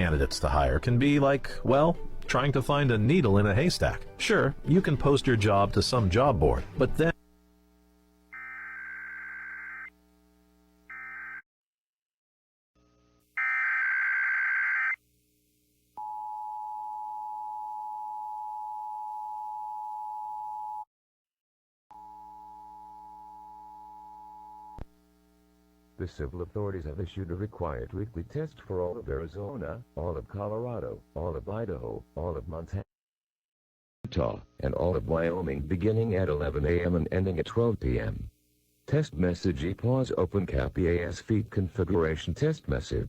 candidates to hire can be like, well, trying to find a needle in a haystack. Sure, you can post your job to some job board, but then the civil authorities have issued a required weekly test for all of Arizona, all of Colorado, all of Idaho, all of Montana, Utah, and all of Wyoming beginning at 11 a.m. and ending at 12 p.m. Test message EAS open cap EAS feed configuration test message.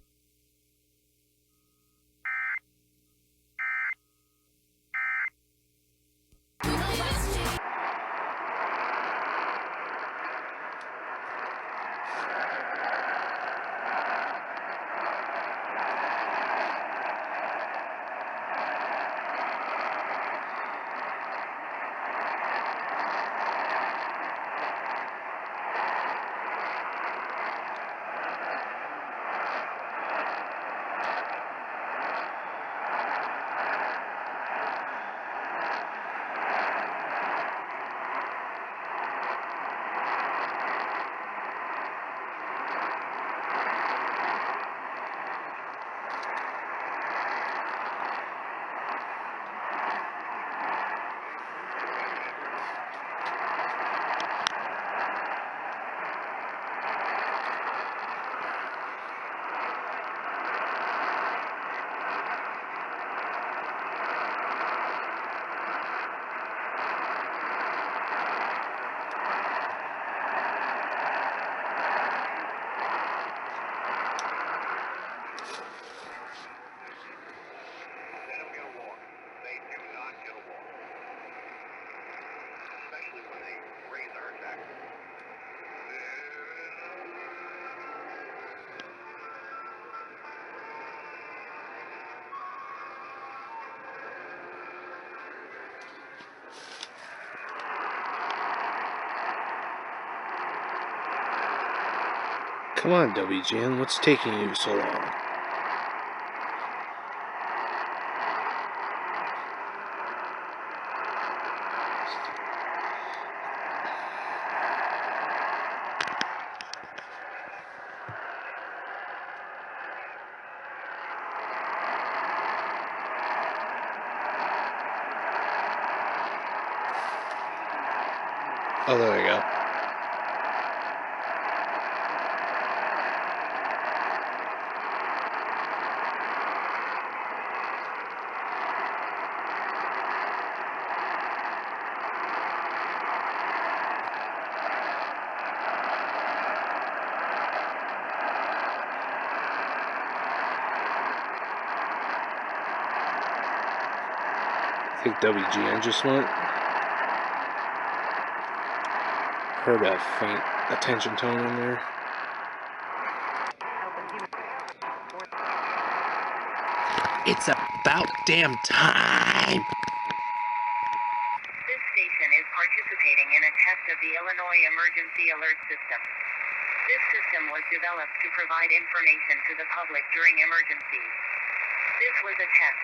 Come on, WGN, what's taking you so long? Oh, there we go. I think WGN just went. Heard a faint attention tone in there. It's about damn time! This station is participating in a test of the Illinois Emergency Alert System. This system was developed to provide information to the public during emergencies. This was a test.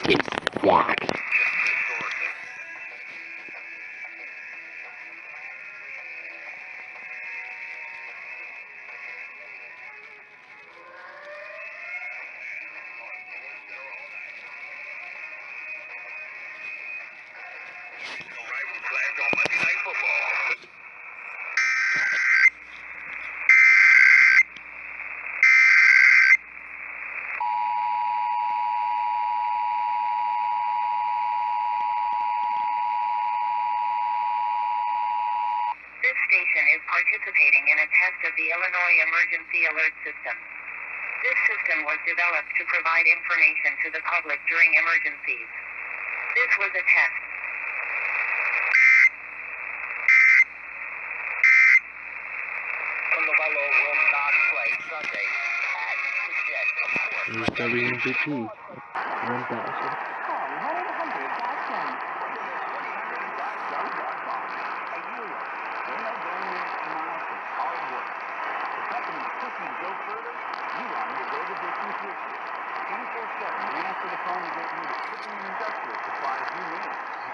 It's what? This station is participating in a test of the Illinois Emergency Alert System. This system was developed to provide information to the public during emergencies. This was a test. Buffalo will not play Sunday at the Jets, of course. There's WMVP. 1,000. Call 1-800-GOT-10. further, Uline will go the distance with you. 24/7, we answer the phone to get you the shipping and industrial supplies you need.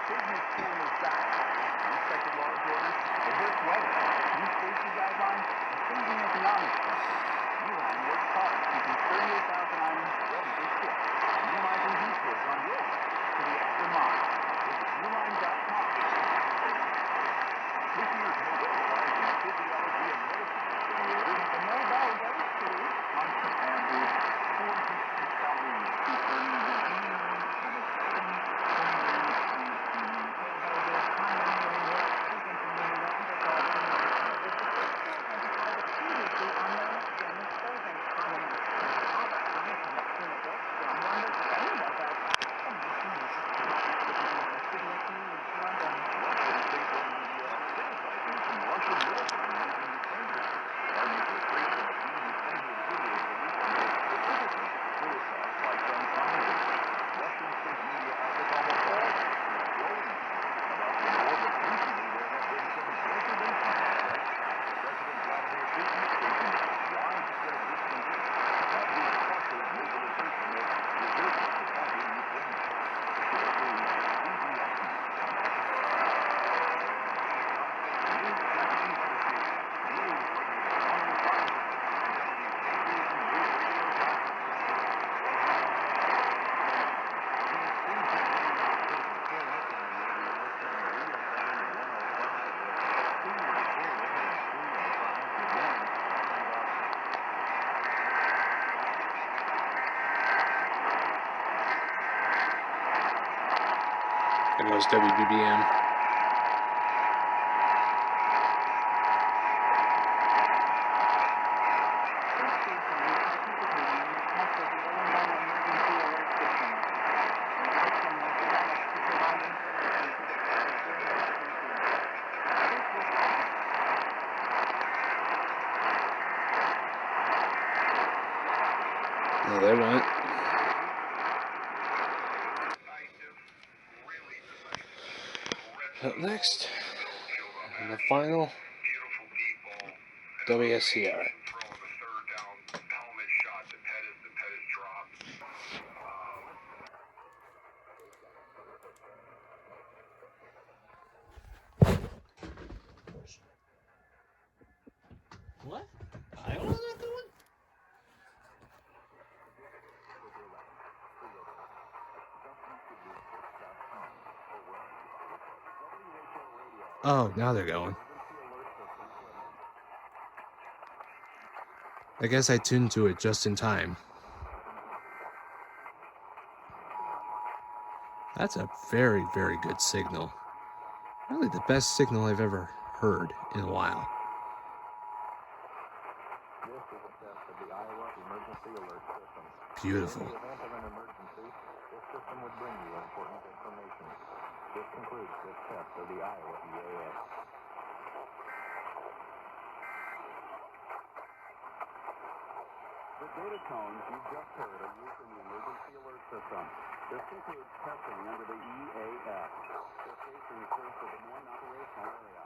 Business family size, unexpected large orders, adverse weather, new safety guidelines, and changing economic trends. Uline works hard keeping 38,000 items ready to ship, minimizing detours on your way to the extra mile. Visit uline.com. This year's Nobel Prize in Physiology and Medicine is awarded the Nobel goes to Thompson Andrews, 460 calories, featuring the There goes WBBM. Oh, there went. Up next, and the final WSCR. What? Iowa's not doing? Oh, now they're going. I guess I tuned to it just in time. That's a very, very good signal. Probably the best signal I've ever heard in a while. This is a test of the Iowa Emergency Alert System. Beautiful. In the event of an emergency, this system would bring you important information. This concludes this test of the Iowa EAS. The data tones you just heard are used in the Emergency Alert System. This includes testing under the EAS. This station refers to the main operational area.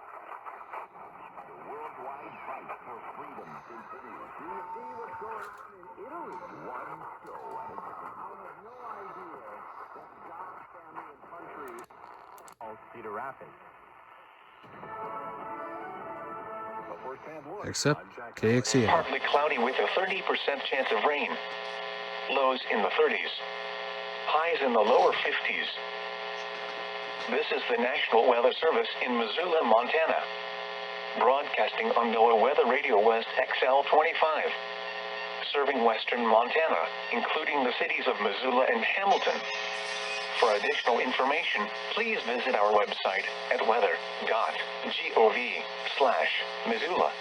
The worldwide fight for freedom continues. Do you see what's going on in Italy? One show at a time. I had no idea that God's family and country all Cedar Rapids. Except KXCA. Partly cloudy with a 30% chance of rain. Lows in the 30s. Highs in the lower 50s. This is the National Weather Service in Missoula, Montana. Broadcasting on NOAA Weather Radio West XL 25. Serving western Montana, including the cities of Missoula and Hamilton. For additional information, please visit our website at weather.gov/Missoula.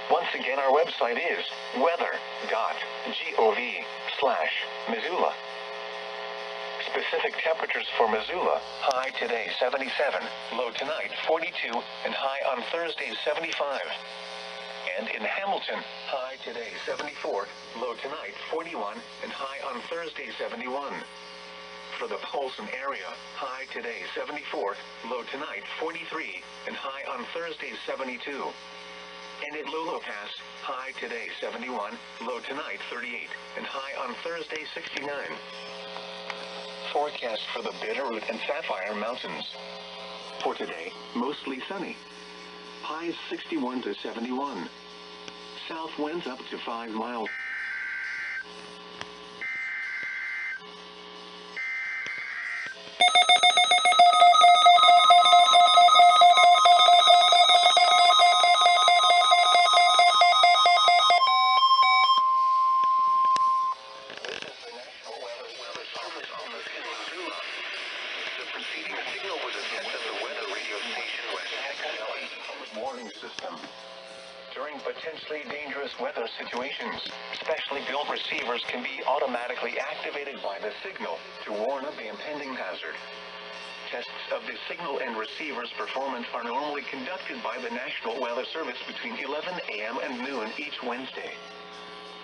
Once again, our website is weather.gov/Missoula. Specific temperatures for Missoula: high today 77, low tonight 42, and high on Thursday 75. And in Hamilton, high today 74, low tonight 41, and high on Thursday 71. For the Polson area, high today 74, low tonight 43, and high on Thursday 72. And at Lolo Pass, high today 71, low tonight 38, and high on Thursday 69. Forecast for the Bitterroot and Sapphire Mountains. For today, mostly sunny. Highs 61 to 71. South winds up to 5 miles. Warning system. During potentially dangerous weather situations, specially built receivers can be automatically activated by the signal to warn of the impending hazard. Tests of the signal and receiver's performance are normally conducted by the National Weather Service between 11 a.m. and noon each Wednesday.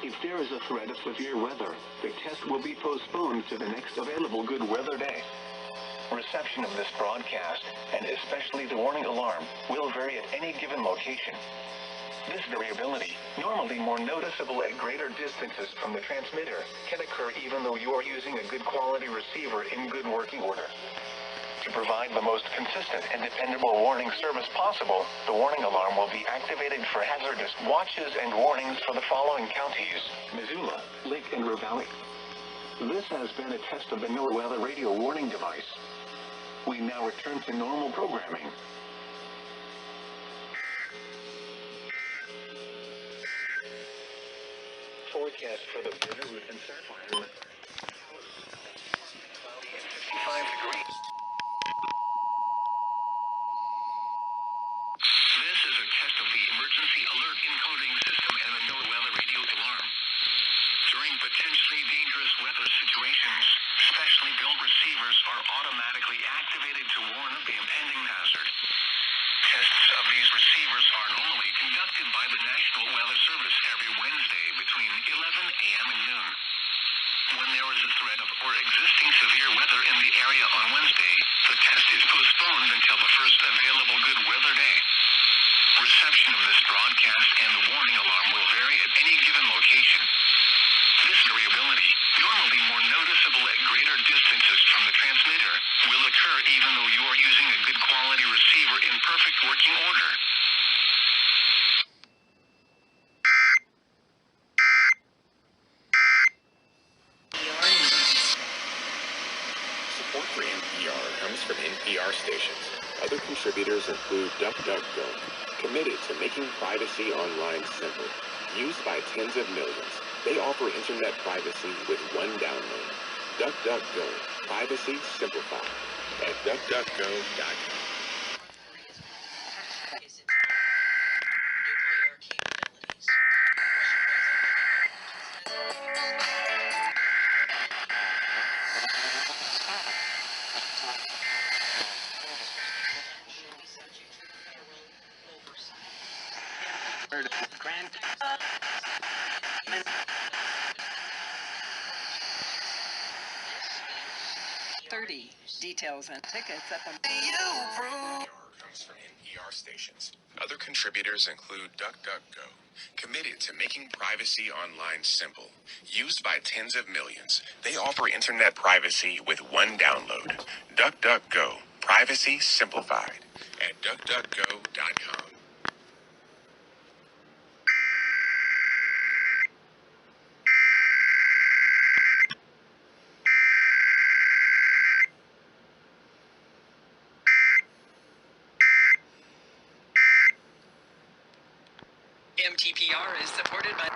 If there is a threat of severe weather, the test will be postponed to the next available good weather day. Reception of this broadcast, and especially the warning alarm, will vary at any given location. This variability, normally more noticeable at greater distances from the transmitter, can occur even though you are using a good quality receiver in good working order. To provide the most consistent and dependable warning service possible, the warning alarm will be activated for hazardous watches and warnings for the following counties: Missoula, Lake and Ravalli. This has been a test of the NOAA weather radio warning device. We now return to normal programming. Forecast for the Bitterroot and Sapphire. Cloudy and 55 degrees. This is a test of the emergency alert encoding system and the NOAA weather radio alarm. During potentially dangerous weather situations, specially built receivers are automatically activated to warn of the impending hazard. Tests of these receivers are normally conducted by the National Weather Service every Wednesday between 11 a.m. and noon. When there is a threat of or existing severe weather in the area on Wednesday, the test is postponed until the first available good weather day. Reception of this broadcast and the warning alarm will vary at any given location. This variability, normally more noticeable at greater distances from the transmitter, will occur even though you are using a good quality receiver in perfect working order. Support for NPR comes from NPR stations. Other contributors include DuckDuckGo, committed to making privacy online simple. Used by tens of millions, they offer internet privacy with one download. DuckDuckGo, privacy simplified at duckduckgo.com. Details and tickets at the Comes from NPR stations. Other contributors include DuckDuckGo, committed to making privacy online simple. Used by tens of millions, they offer internet privacy with one download. DuckDuckGo, privacy simplified at duckduckgo.com. MTPR is supported by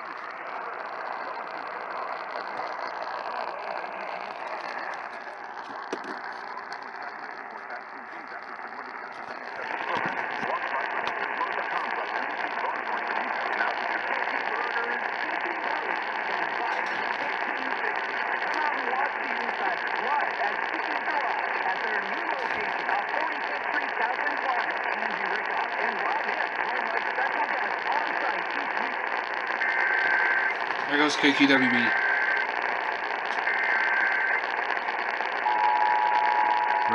There goes KQWB.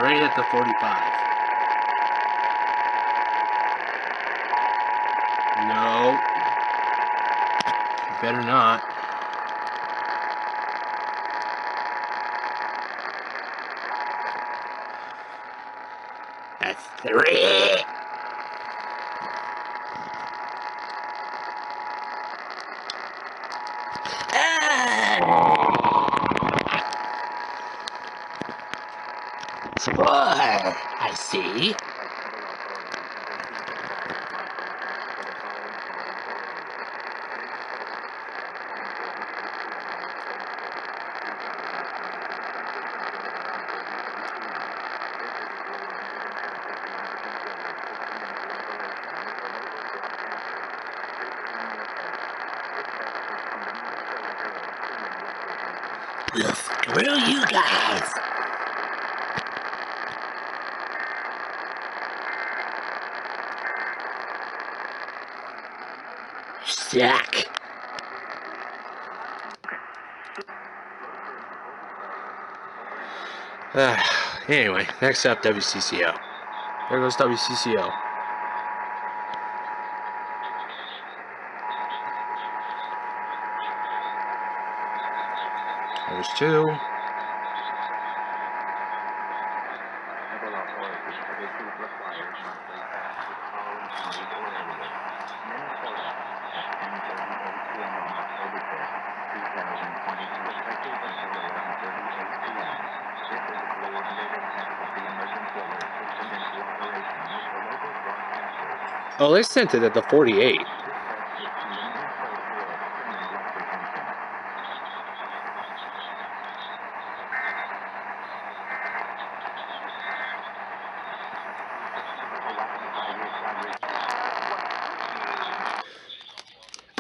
Right at the 45. No. Better not. That's 3. Score, I see. Screw you guys. Suck. Anyway, next up, WCCO. There goes WCCO. There's 2. Oh, they sent it at the 48.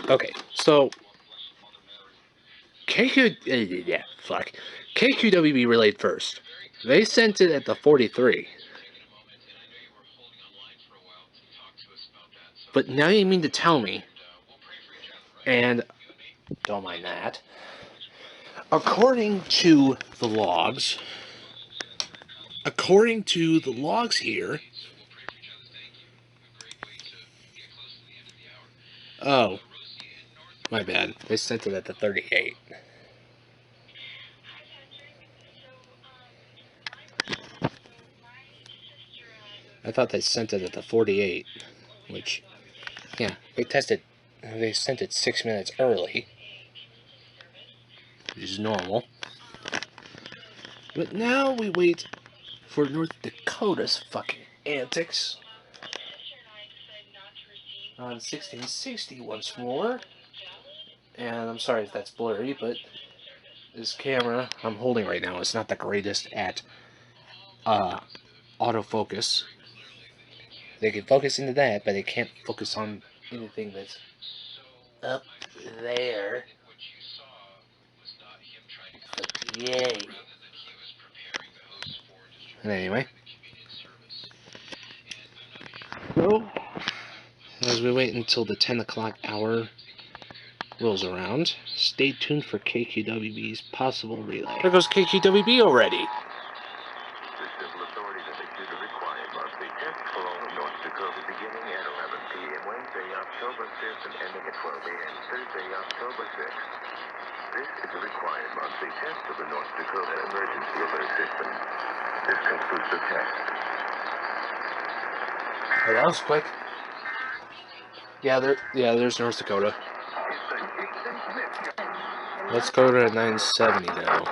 Okay, so KQWB relayed first. They sent it at the 43. But now you mean to tell me, and don't mind that, according to the logs here, oh, my bad, they sent it at the 38. I thought they sent it at the 48, which, yeah, they sent it 6 minutes early, which is normal. But now we wait for North Dakota's fucking antics on 1660 once more. And I'm sorry if that's blurry, but this camera I'm holding right now is not the greatest at autofocus. They can focus into that, but they can't focus on anything that's up there. But yay. And anyway, so as we wait until the 10 o'clock hour rolls around, stay tuned for KQWB's possible relay. There goes KQWB already. The civil authorities have issued a required monthly test for all of North Dakota beginning at 11 p.m. Wednesday, October 5th and ending at 12 a.m. Thursday, October 6th. This is a required monthly test of the North Dakota Emergency Alert System. This concludes the test. Oh, that was quick. There's North Dakota. Let's go to 970 now.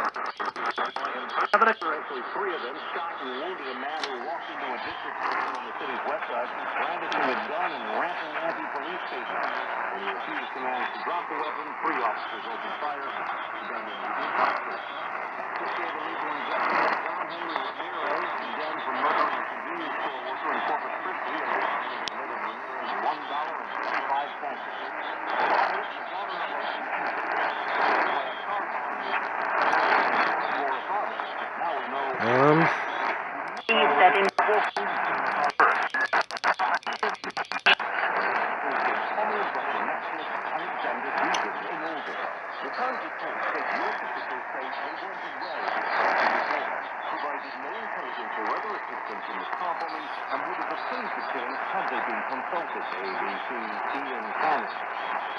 Actually, 3 of them shot and wounded a man who walked into a district station on the city's west side, brandishing a gun and ramping anti-police station. When he refused commands to drop the weapon, 3 officers opened fire. The gun was captured. Texas gave illegal investigator John Henry Ramirez, condemned for murdering a convenience store worker in Corpus Christi, and committed Ramirez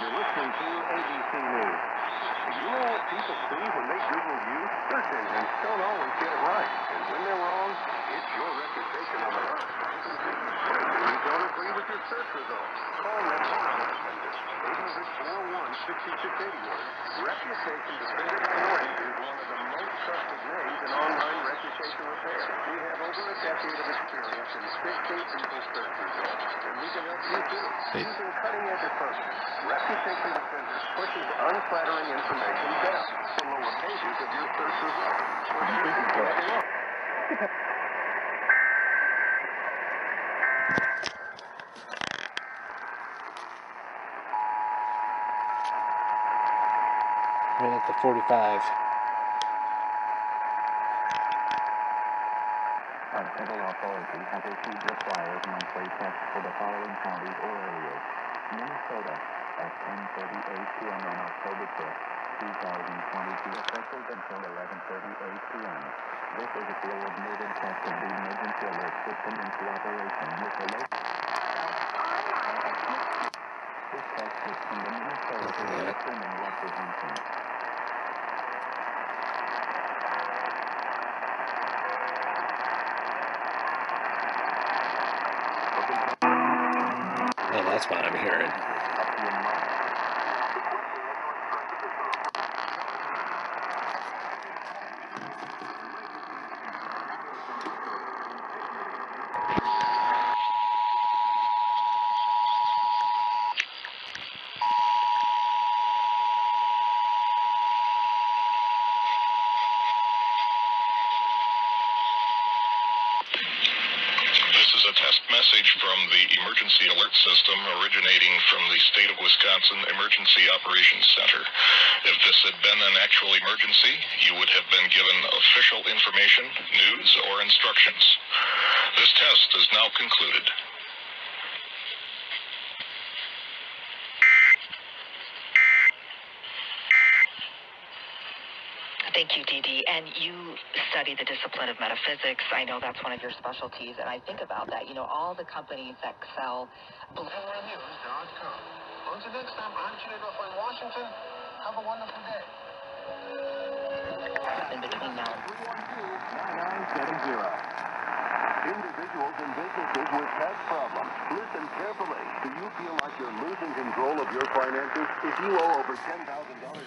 You're listening to ABC News. You know what people see when they Google you? Search engines don't always get it right. And when they're wrong, it's your reputation on the line. You don't agree with your search results. Call Reputation Defender. 800-401-6681. Reputation Defender Authority is one of the most trusted names in online reputation repair. We have over a decade of experience in fixing people's search results. And we can help you too. Using cutting-edge approaches, Reputation Defender pushes unflattering information down the lower pages of your search results. Right at the 45. Our federal authorities have issued required monthly tests for the following counties or areas. Minnesota at 10:38 p.m. on October 5th, 2022, effective until 11:38 p.m. This is a coordinated test of the emergency alert system in cooperation with the local. This test is from the Minnesota System and Representation. Oh, that's what I'm hearing. This is a test message from the Emergency Alert System originating from the State of Wisconsin Emergency Operations Center. If this had been an actual emergency, you would have been given official information, news, or instructions. This test is now concluded. Thank you, Dee Dee. And you study the discipline of metaphysics. I know that's one of your specialties, and I think about that. You know, all the companies that sell... GALORENews.com. Until next time, I'm Chino in Washington. Have a wonderful day. in between now and... 9970. Individuals and businesses with tax problems. Listen carefully. Do you feel like you're losing control of your finances? If you owe over $10,000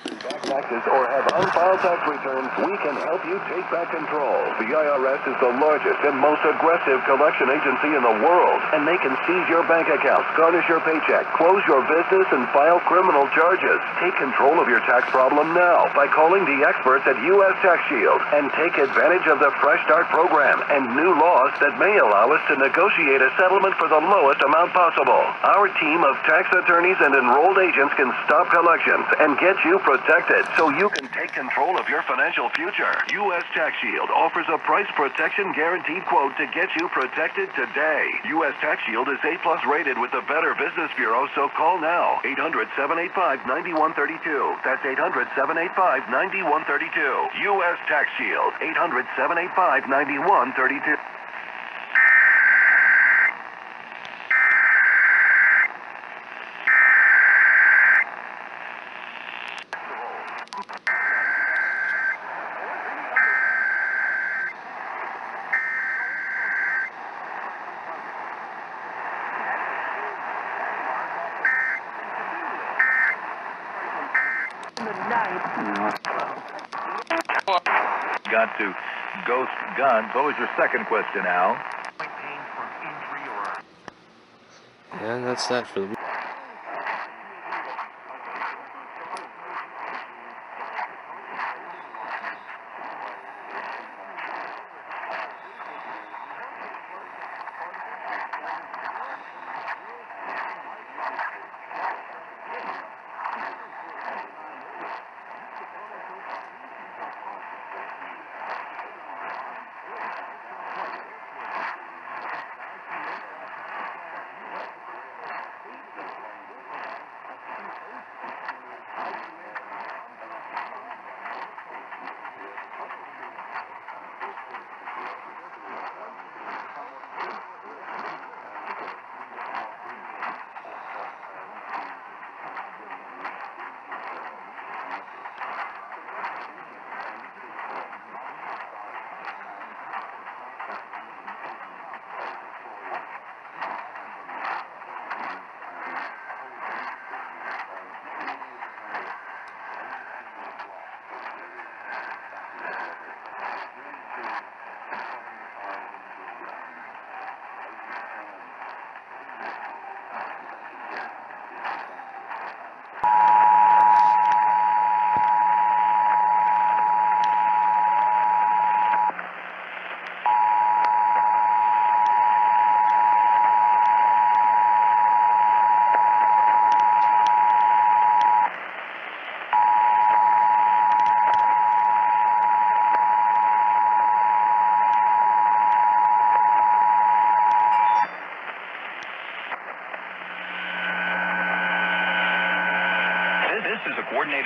in back taxes or have unfiled tax returns, we can help you take back control. The IRS is the largest and most aggressive collection agency in the world, and they can seize your bank accounts, garnish your paycheck, close your business, and file criminal charges. Take control of your tax problem now by calling the experts at U.S. Tax Shield and take advantage of the Fresh Start program and new laws that may allow us to negotiate a settlement for the lowest amount possible. Our team of tax attorneys and enrolled agents can stop collections and get you protected so you can take control of your financial future. U.S. Tax Shield offers a price protection guaranteed quote to get you protected today. U.S. Tax Shield is A+ rated with the Better Business Bureau, so call now. 800-785-9132. That's 800-785-9132. U.S. Tax Shield. 800-785-9132. Got to Ghost Guns. What was your second question, Al? And that's that for the week.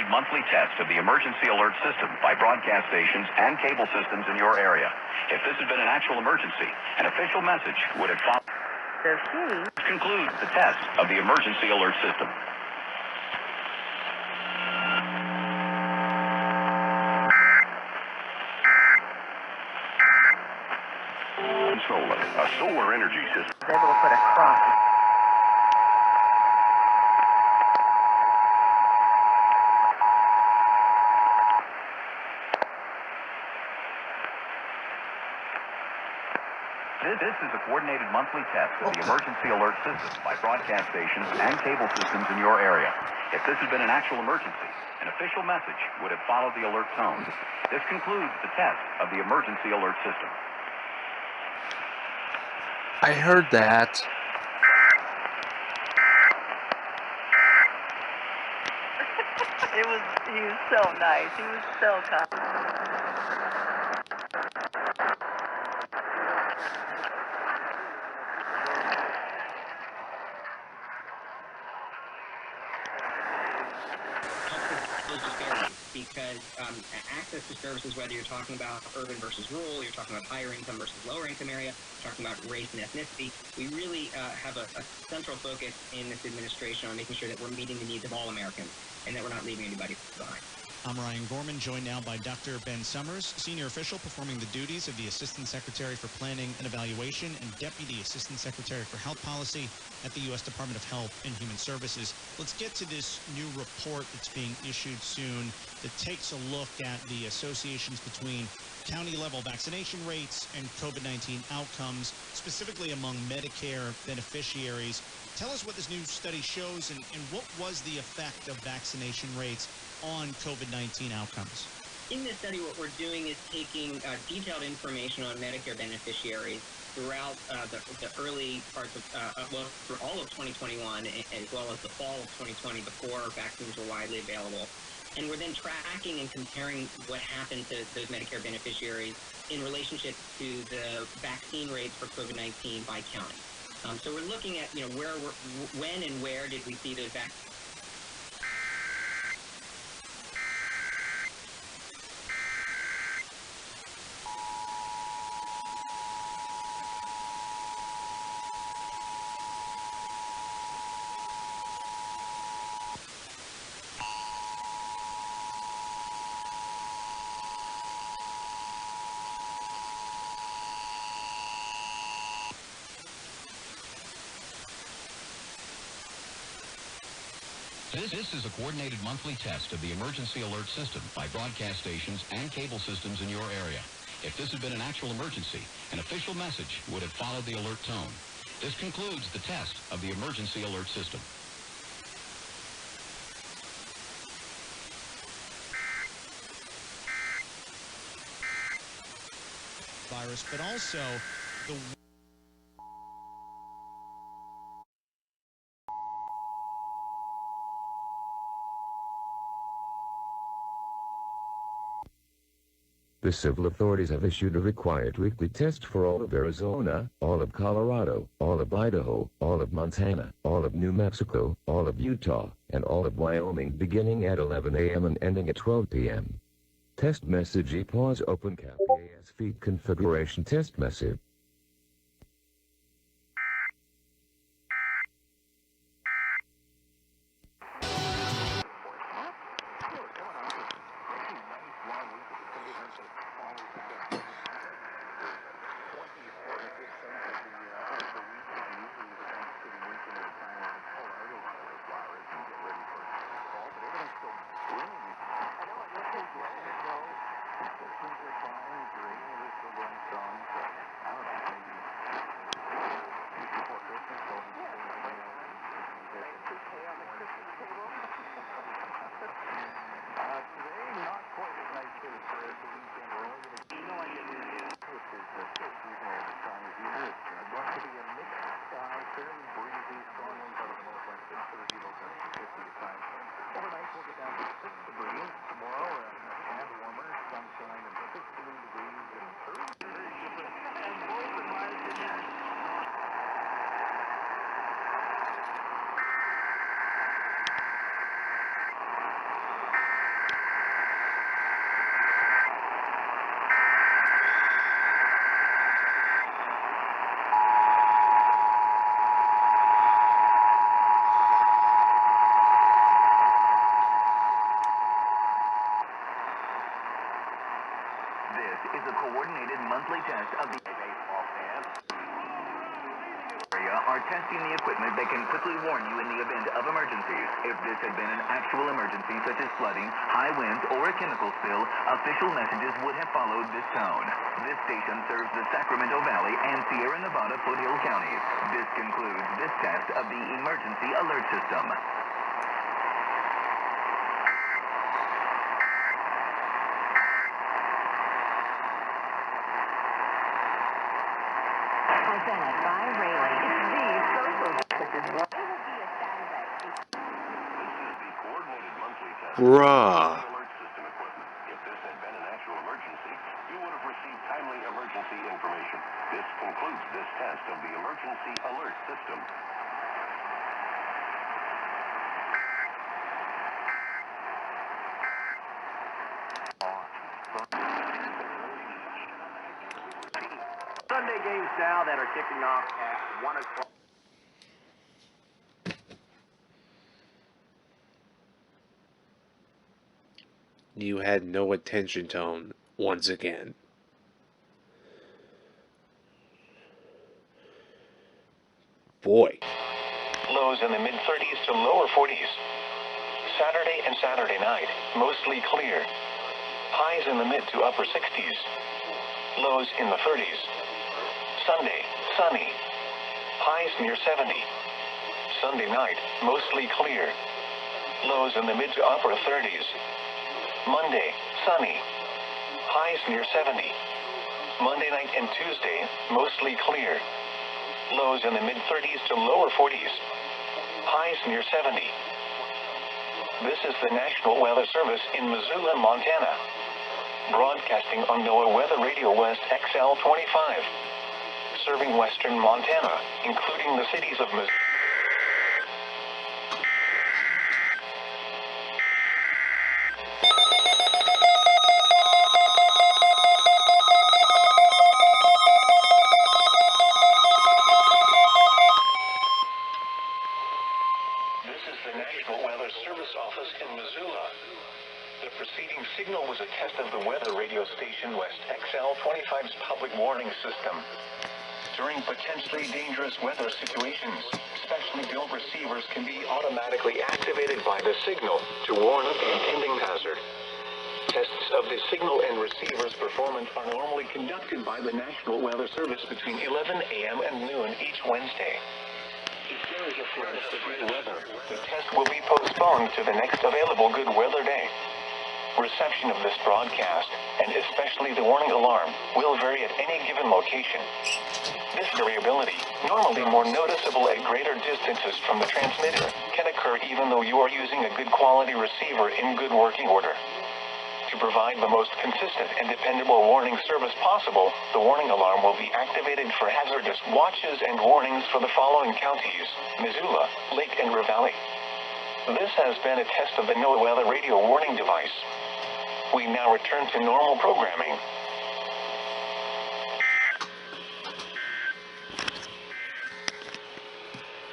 coordinated monthly test of the emergency alert system by broadcast stations and cable systems in your area. If this had been an actual emergency, an official message would have followed. This concludes the test of the emergency alert system. Solar, a solar energy system. Able to put a cross. This is a coordinated monthly test of the emergency alert system by broadcast stations and cable systems in your area. If this had been an actual emergency, an official message would have followed the alert tone. This concludes the test of the emergency alert system. I heard that. He was so nice. He was so kind. Because access to services, whether you're talking about urban versus rural, you're talking about higher income versus lower income area, you're talking about race and ethnicity, we really have a central focus in this administration on making sure that we're meeting the needs of all Americans and that we're not leaving anybody behind. I'm Ryan Gorman, joined now by Dr. Ben Summers, senior official performing the duties of the Assistant Secretary for Planning and Evaluation and Deputy Assistant Secretary for Health Policy at the U.S. Department of Health and Human Services. Let's get to this new report that's being issued soon that takes a look at the associations between county-level vaccination rates and COVID-19 outcomes, specifically among Medicare beneficiaries. Tell us what this new study shows and what was the effect of vaccination rates on COVID-19 outcomes. In this study, what we're doing is taking detailed information on Medicare beneficiaries throughout the early parts of, for all of 2021, as well as the fall of 2020 before vaccines were widely available. And we're then tracking and comparing what happened to those Medicare beneficiaries in relationship to the vaccine rates for COVID-19 by county. So we're looking at, when and where did we see those vaccines? This is a coordinated monthly test of the emergency alert system by broadcast stations and cable systems in your area. If this had been an actual emergency, an official message would have followed the alert tone. This concludes the test of the emergency alert system. Virus, but also the The civil authorities have issued a required weekly test for all of Arizona, all of Colorado, all of Idaho, all of Montana, all of New Mexico, all of Utah, and all of Wyoming beginning at 11 a.m. and ending at 12 p.m. Test message EAS open cap EAS feed configuration test message. This is a coordinated monthly test of the baseball fans. Are testing the equipment that can quickly warn you in the event of emergencies. If this had been an actual emergency such as flooding, high winds, or a chemical spill, official messages would have followed this tone. This station serves the Sacramento Valley and Sierra Nevada foothill counties. This concludes this test of the emergency alert system. Presented by Rayleigh. The social justice is what it will be a Saturday. Bruh. Alert system equipment. If this had been an actual emergency, you would have received timely emergency information. This concludes this test of the emergency alert system. Sunday games now that are kicking off at 1 o'clock. You had no attention tone once again. Boy. Lows in the mid-30s to lower 40s. Saturday and Saturday night, mostly clear. Highs in the mid to upper 60s. Lows in the 30s. Sunday, sunny. Highs near 70. Sunday night, mostly clear. Lows in the mid to upper 30s. Monday, sunny. Highs near 70. Monday night and Tuesday, mostly clear. Lows in the mid-30s to lower 40s. Highs near 70. This is the National Weather Service in Missoula, Montana. Broadcasting on NOAA Weather Radio West XL 25. Serving western Montana, including the cities of Missoula. This is the National Weather Service office in Missoula. The preceding signal was a test of the weather radio station West XL 25's public warning system. During potentially dangerous weather situations, specially built receivers can be automatically activated by the signal to warn of the impending hazard. Tests of the signal and receiver's performance are normally conducted by the National Weather Service between 11 a.m. and noon each Wednesday. If there is a threat of severe weather, the test will be postponed to the next available good weather day. Reception of this broadcast, and especially the warning alarm, will vary at any given location. This variability, normally more noticeable at greater distances from the transmitter, can occur even though you are using a good quality receiver in good working order. To provide the most consistent and dependable warning service possible, the warning alarm will be activated for hazardous watches and warnings for the following counties: Missoula, Lake and Ravalli. This has been a test of the NOAA Weather Radio warning device. We now return to normal programming.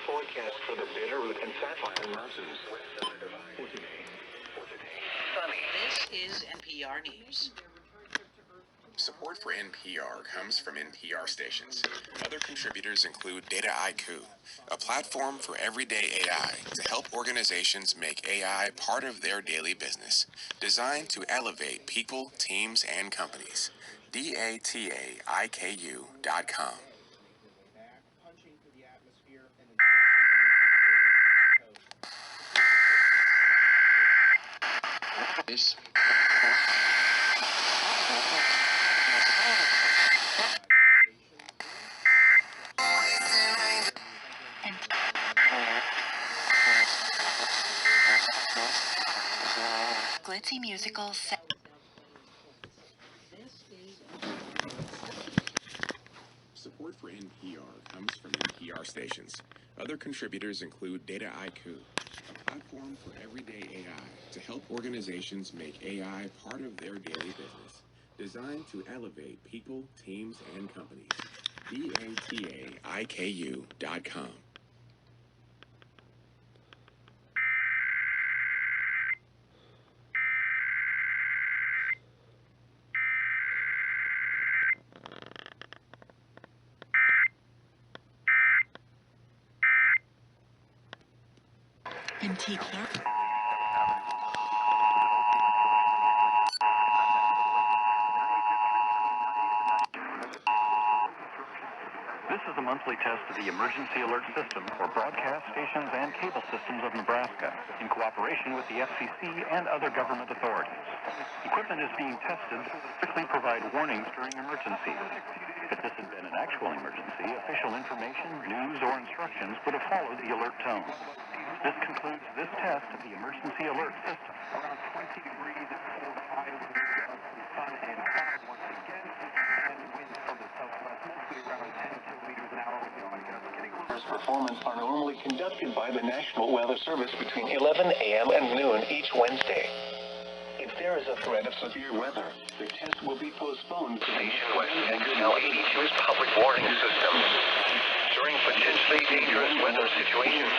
Forecast for the Bitterroot and Sapphire Mountains. For today. Sunny. This is NPR News. Support for NPR comes from NPR stations. Other contributors include Data IQ, a platform for everyday AI to help organizations make AI part of their daily business, designed to elevate people, teams, and companies. DATAIKU.com. This. Glitzy musical set. Support for NPR comes from NPR stations. Other contributors include Data IQ, a platform for everyday AI to help organizations make AI part of their daily business, designed to elevate people, teams, and companies. DATAIKU.com. MTPR. This is a monthly test of the Emergency Alert System for broadcast stations and cable systems of Nebraska, in cooperation with the FCC and other government authorities. Equipment is being tested to quickly provide warnings during emergencies. If this had been an actual emergency, official information, news, or instructions would have followed the alert tone. This concludes this test of the Emergency Alert System. Around 20 degrees sun and cloud once again, and winds from the southwest, mostly around 10 kilometers an hour with the audio. Performance are normally conducted by the National Weather Service between 11 a.m. and noon each Wednesday. If there is a threat of severe weather, the test will be postponed to Station West XL 82's public warning system. During potentially dangerous weather situations,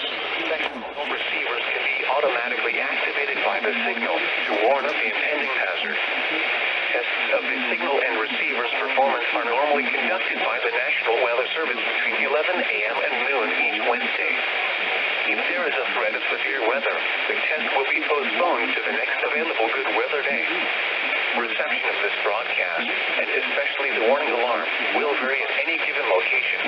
sectional receivers can be automatically activated by the signal to warn of the impending hazard. Tests of the signal and receiver's performance are normally conducted by the National Weather Service between 11 a.m. and noon each Wednesday. If there is a threat of severe weather, the test will be postponed to the next available good weather day. Reception of this broadcast, and especially the warning alarm, will vary at any given location.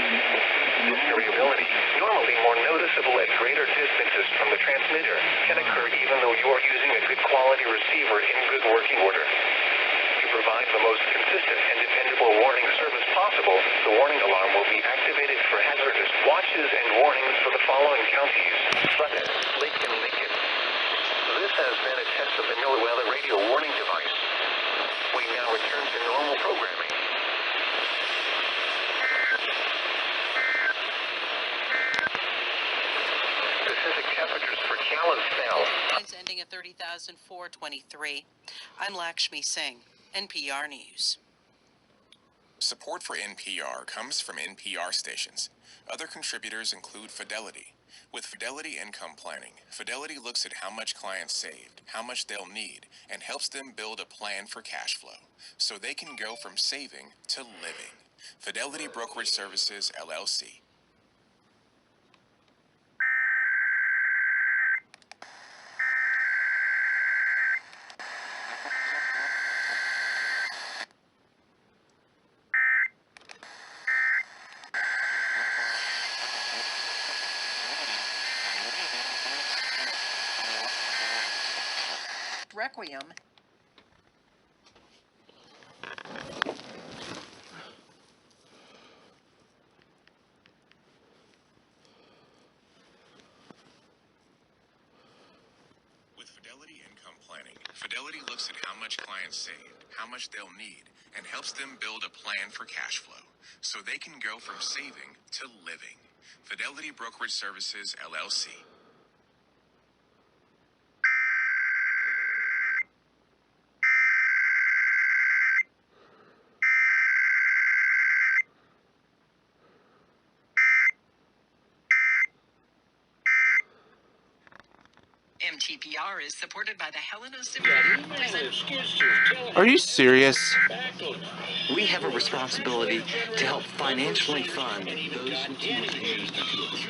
This variability, normally more noticeable at greater distances from the transmitter, can occur even though you are using a good quality receiver in good working order. To provide the most consistent and dependable warning service possible, the warning alarm will be activated for hazardous watches and warnings for the following counties: Sutton, Lake and Lincoln. This has been a test of the NOAA weather radio warning device. We now return to normal programming. Specific temperatures for gallons fell. Lines ending at 30,423. I'm Lakshmi Singh, NPR News. Support for NPR comes from NPR stations. Other contributors include Fidelity. With Fidelity Income Planning, Fidelity looks at how much clients saved, how much they'll need, and helps them build a plan for cash flow, so they can go from saving to living. Fidelity Brokerage Services, LLC. Requiem. With Fidelity Income Planning, Fidelity looks at how much clients saved, how much they'll need, and helps them build a plan for cash flow, so they can go from saving to living. Fidelity Brokerage Services, LLC. MTPR is supported by the Helena Are you serious? We have a responsibility to help financially fund those who can't use the tools.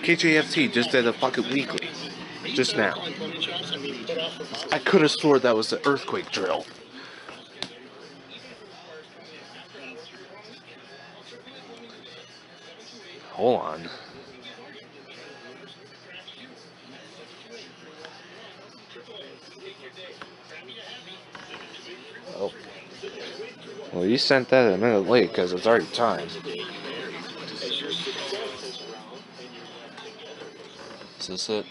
KJFT just did a Pocket Weekly. Just now. I could have sworn that was the earthquake drill. Hold on. Oh. Well, you sent that a minute late because it's already time. Is this it?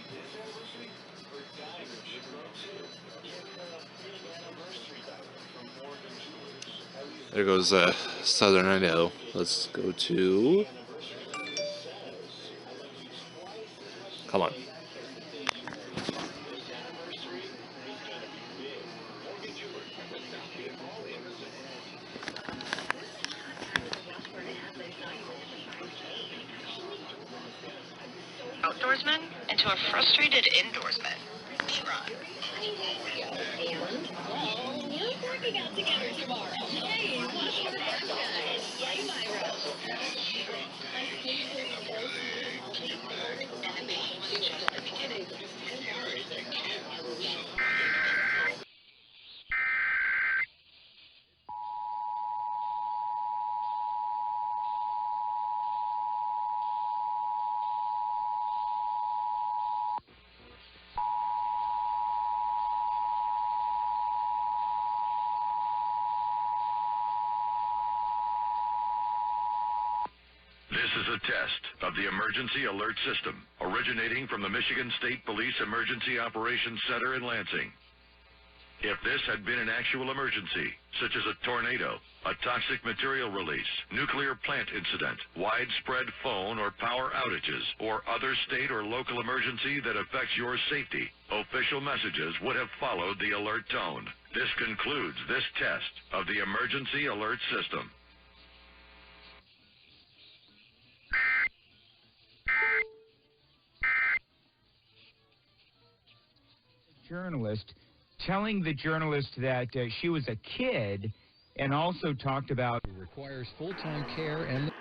There goes Southern Idaho. Let's go to... Come on. Outdoorsmen, into to a frustrated indoorsman. Working out together tomorrow. Hey, watch for that guys. Yay, Myra. This is a test of the Emergency Alert System, originating from the Michigan State Police Emergency Operations Center in Lansing. If this had been an actual emergency, such as a tornado, a toxic material release, nuclear plant incident, widespread phone or power outages, or other state or local emergency that affects your safety, official messages would have followed the alert tone. This concludes this test of the Emergency Alert System. Journalist telling the journalist that she was a kid, and also talked about requires full-time care and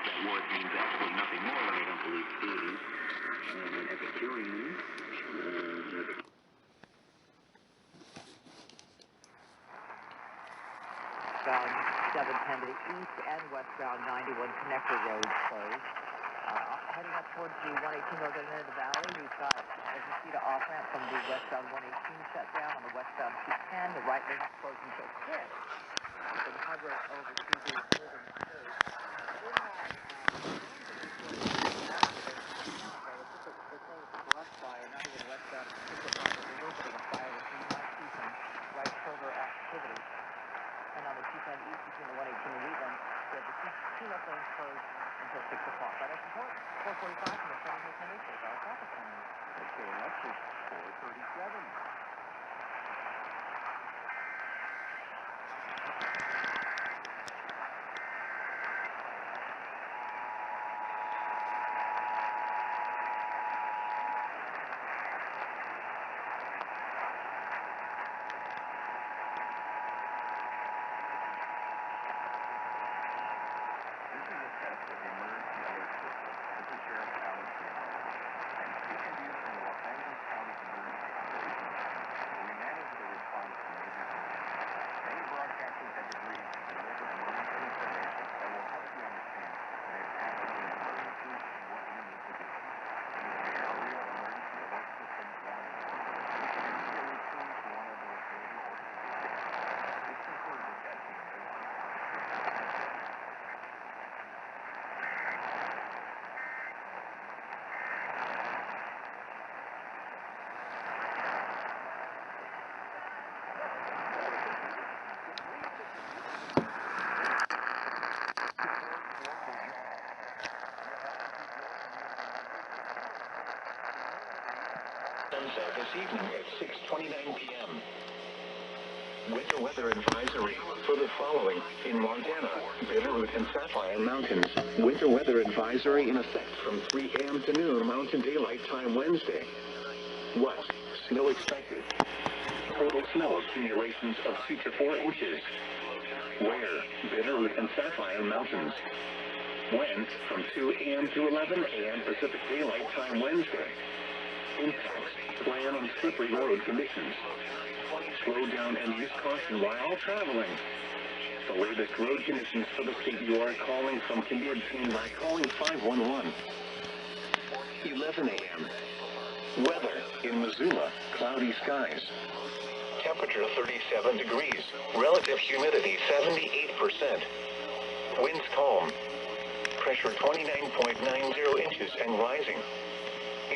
That word means absolutely nothing more than I don't believe deities. Epicureans, Bound 710 to the east and westbound 91 connector roads closed. Heading up towards the 118 northern end of the valley, we've got, as you see, the off-ramp from the westbound 118 shut down. On the westbound 210, the right lane is closed until 6. So the high road over to the northern state. Fire, not even westbound 65, there's a little bit of a fire, so you might see some right shoulder activity. And on the 210 east between the 118 and Wheatland, we have the two left lanes closed until 6 o'clock. But that's important. 445 from the 2010 East, our traffic time. Okay, that's just 437. onset this evening at 6:29 p.m. Winter weather advisory for the following in Montana, Bitterroot and Sapphire Mountains. Winter weather advisory in effect from 3 a.m. to noon Mountain Daylight Time Wednesday. What? Snow expected. Total snow accumulations of 2 to 4 inches. Where? Bitterroot and Sapphire Mountains. When? From 2 a.m. to 11 a.m. Pacific Daylight Time Wednesday. Impacts. Plan on slippery road conditions. Slow down and use caution while traveling. The latest road conditions for the state you are calling from can be obtained by calling 511. 11 a.m. Weather in Missoula, cloudy skies. Temperature 37 degrees. Relative humidity 78%. Winds calm. Pressure 29.90 inches and rising.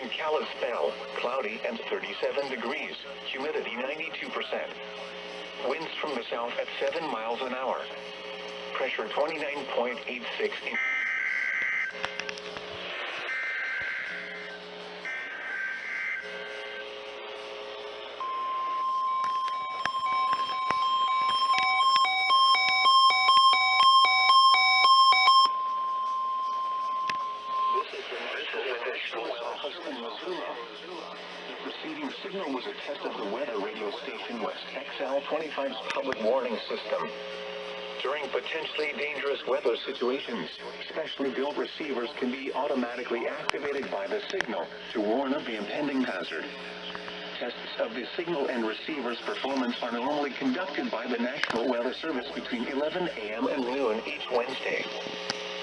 In Kalispell, cloudy and 37 degrees. Humidity 92%. Winds from the south at 7 miles an hour. Pressure 29.86 inches. The preceding signal was a test of the weather radio station West XL25's public warning system. During potentially dangerous weather situations, specially built receivers can be automatically activated by the signal to warn of the impending hazard. Tests of the signal and receiver's performance are normally conducted by the National Weather Service between 11 a.m. and noon each Wednesday.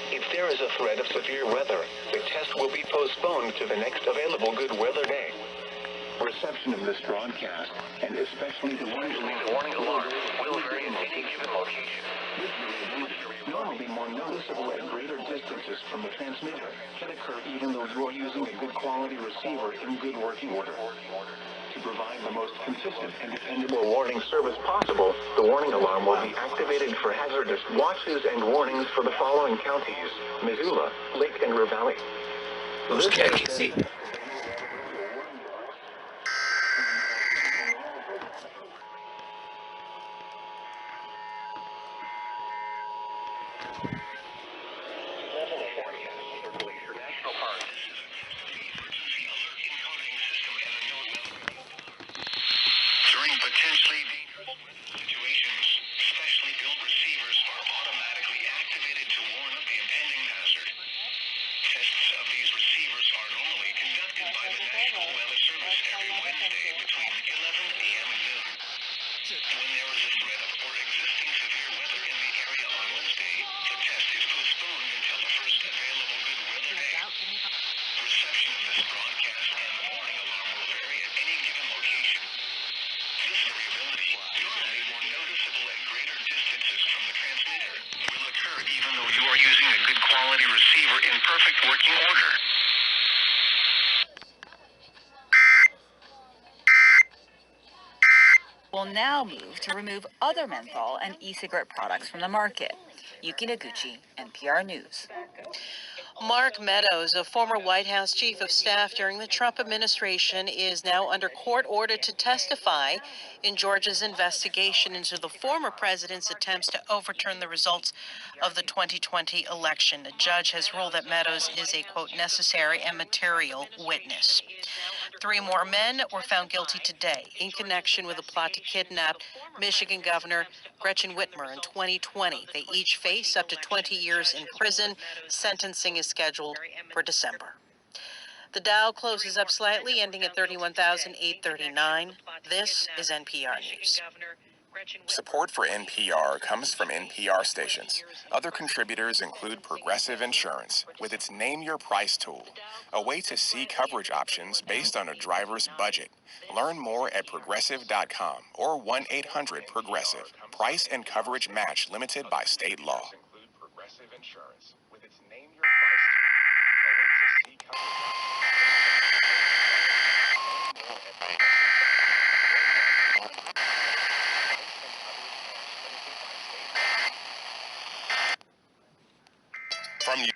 If there is a threat of severe weather, the test will be postponed to the next available good weather day. Reception of this broadcast, and especially the warning alarm, will vary at any given location. This variability, normally more noticeable at greater distances from the transmitter, can occur even though you are using a good quality receiver in good working order. To provide the most consistent and dependable warning service possible, the warning alarm will be activated for hazardous watches and warnings for the following counties: Missoula, Lake and Ravalli. Who's KKC? During potentially dangerous weather situations, specially built receivers are automatically activated to warn of the impending hazard. Tests of these receivers are normally conducted by the National Weather Service every Wednesday between 11 a.m. and noon. When there is a threat of or existing severe weather in the area on Wednesday, the test is postponed until the first available good weather day. Reception of this broadcast and the warning alarm will vary at any given location. This variability, normally more noticeable at greater distances from the transmitter, will occur even though you are using a good quality receiver in perfect working order. Will now move to remove other menthol and e-cigarette products from the market. Yuki Noguchi, NPR News. Mark Meadows, a former White House chief of staff during the Trump administration, is now under court order to testify in Georgia's investigation into the former president's attempts to overturn the results of the 2020 election. A judge has ruled that Meadows is a, quote, necessary and material witness. 3 more men were found guilty today in connection with a plot to kidnap Michigan Governor Gretchen Whitmer in 2020. They each face up to 20 years in prison. Sentencing is scheduled for December. The Dow closes up slightly, ending at 31,839. This is NPR News. Support for NPR comes from NPR stations. Other contributors include Progressive Insurance, with its Name Your Price tool, a way to see coverage options based on a driver's budget. Learn more at progressive.com or 1-800-PROGRESSIVE. Price and coverage match limited by state law. Progressive Insurance, with its Name Your Price tool, a way to see coverage from you.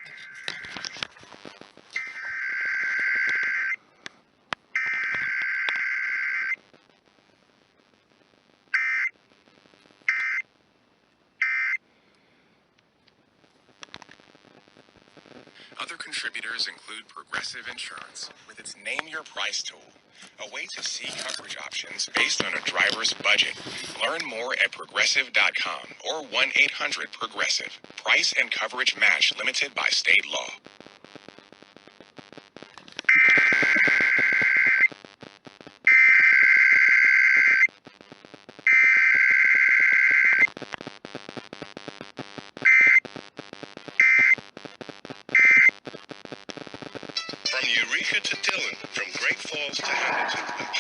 Other contributors include Progressive Insurance, with its Name Your Price tool, a way to see coverage options based on a driver's budget. Learn more at progressive.com or 1-800-PROGRESSIVE. Price and coverage match limited by state law. From Eureka to Dillon, from Great Falls to Hamilton.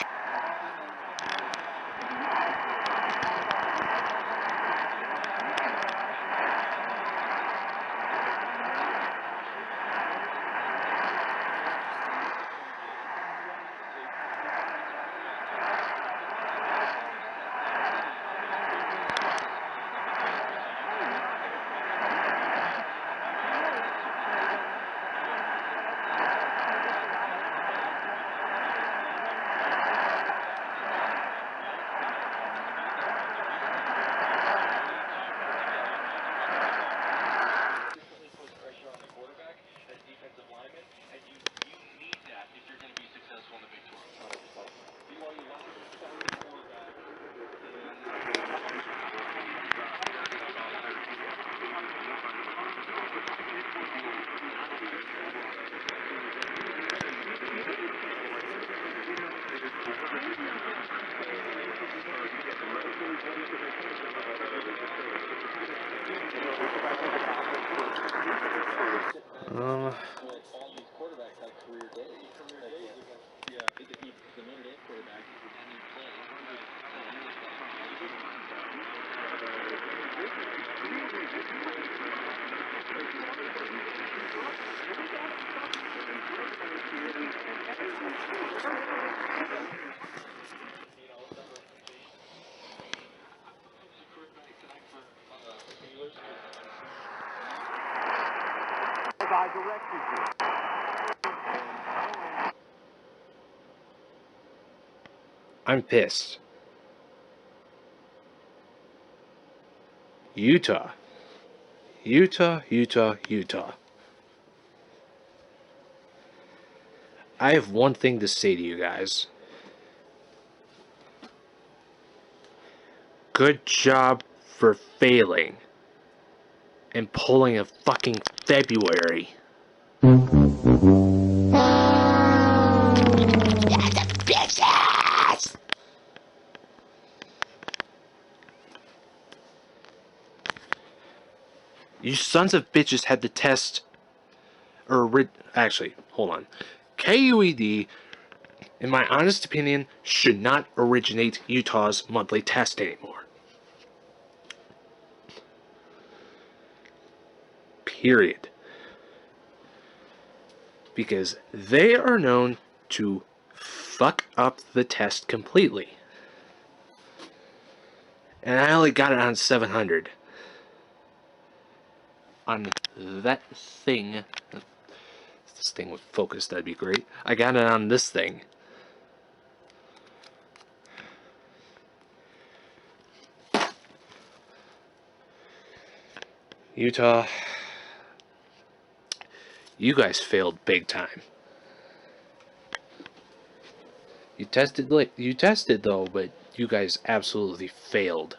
I directed you. I'm pissed. Utah. Utah. I have one thing to say to you guys. Good job for failing and pulling a fucking February. Bitches! You sons of bitches had the test, actually, hold on. KUED, in my honest opinion, should not originate Utah's monthly test anymore. Period. Because they are known to fuck up the test completely. And I only got it on 700. On that thing. If this thing would focus, that'd be great. I got it on this thing. Utah, you guys failed big time. You tested though, but you guys absolutely failed.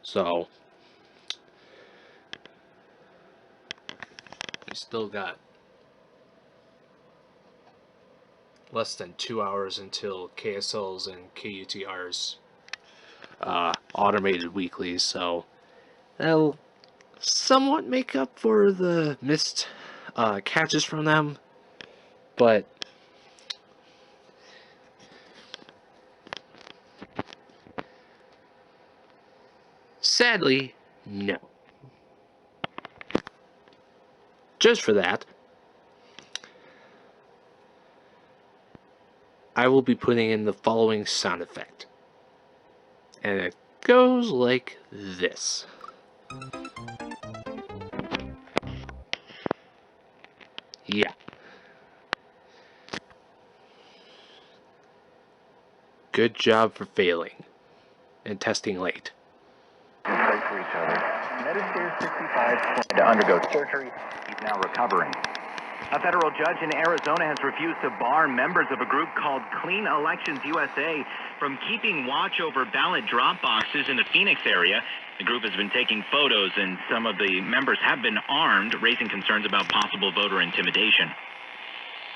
So we still got less than 2 hours until KSL's and KUTR's automated weeklies, so that'll somewhat make up for the missed catches from them, but sadly, no. Just for that, I will be putting in the following sound effect. And it goes like this. Yeah. Good job for failing and testing late. Thanks for for each other. Medicare 65 had to undergo surgery. He's now recovering. A federal judge in Arizona has refused to bar members of a group called Clean Elections USA from keeping watch over ballot drop boxes in the Phoenix area. The group has been taking photos, and some of the members have been armed, raising concerns about possible voter intimidation.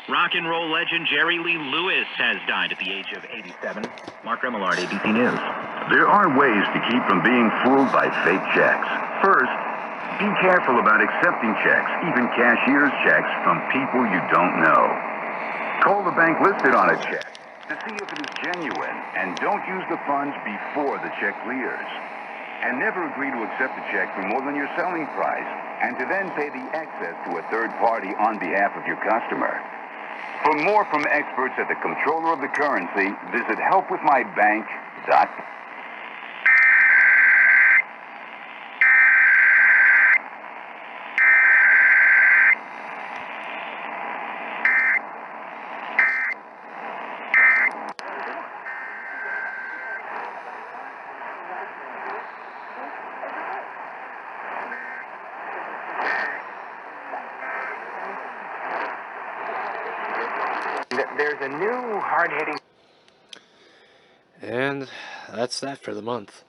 Rock and roll legend Jerry Lee Lewis has died at the age of 87. Mark Remillard, ABC News. There are ways to keep from being fooled by fake checks. First, be careful about accepting checks, even cashier's checks, from people you don't know. Call the bank listed on a check to see if it is genuine, and don't use the funds before the check clears. And never agree to accept a check for more than your selling price, and to then pay the excess to a third party on behalf of your customer. For more from experts at the Comptroller of the Currency, visit helpwithmybank.com. There's a new hard-hitting... And that's that for the month.